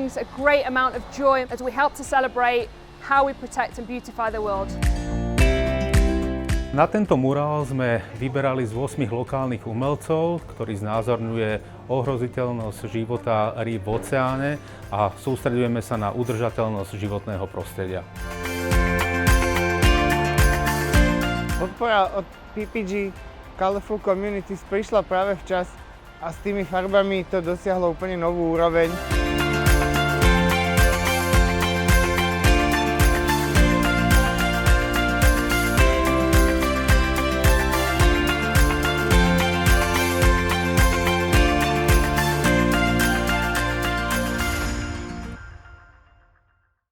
brings a great amount of joy as we help to celebrate how we protect and beautify the world. Na tento murál sme vyberali z 8 lokálnych umelcov, ktorý znázorňuje ohroziteľnosť života rýb v oceáne a sústreďujeme sa na udržateľnosť životného prostredia. Podpora od PPG Colorful Communities prišla práve včas a s tými farbami to dosiahlo úplne novú úroveň.